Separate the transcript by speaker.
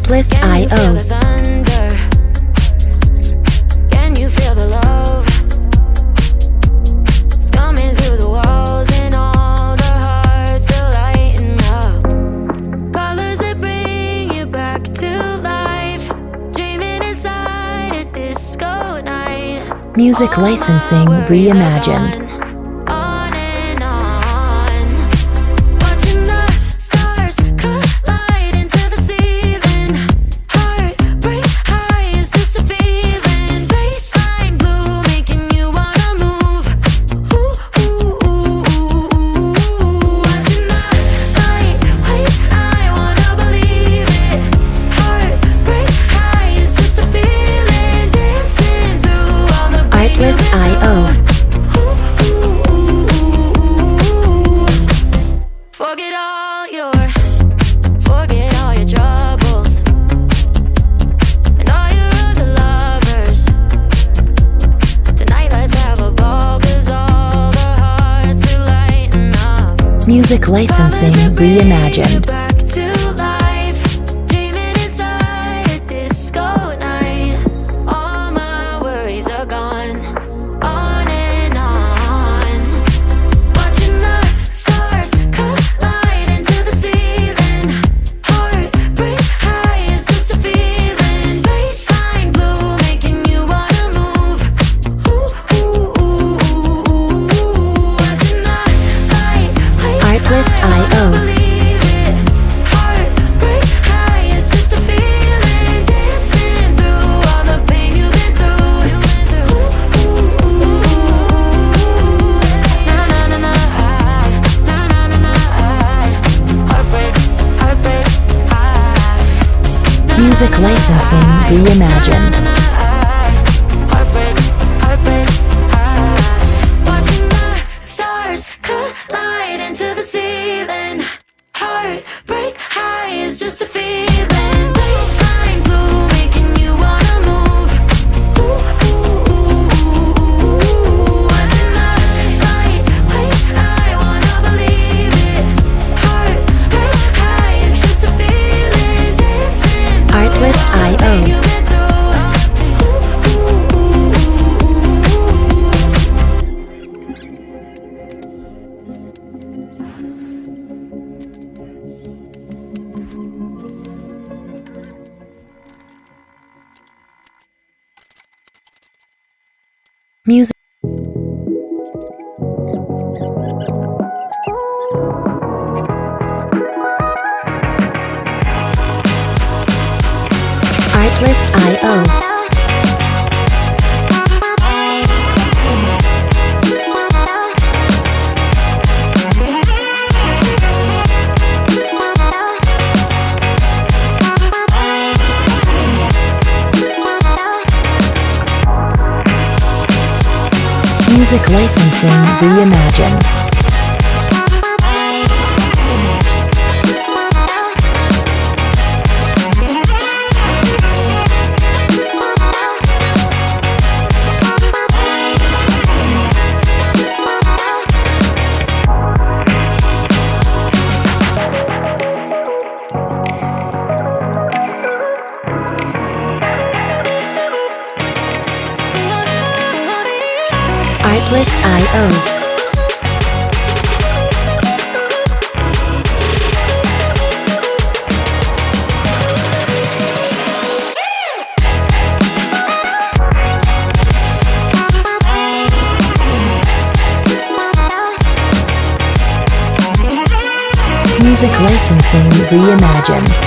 Speaker 1: Artlist.io.
Speaker 2: Can you feel the love? It's coming through the walls and all the hearts are lighting up. Colors that bring you back to life. Dreaming inside a disco night.
Speaker 1: Music licensing reimagined. Artlist.io.
Speaker 2: Forget all your troubles and all your other lovers. Tonight let's have a ball, 'cause all the hearts are lighting up.
Speaker 1: Music licensing reimagined. Artlist.io. Music licensing reimagined.
Speaker 2: Watching the stars collide into the ceiling. Heartbreak high is just a feeling. Baseline blue, making you wanna move. Watching the light, wait, I wanna believe it. Heartbreak high is just a feeling. Dancing through
Speaker 1: Artlist.io.
Speaker 2: you've been through.
Speaker 1: Music. Artlist.io. Music licensing reimagined. Artlist.io. Music licensing reimagined.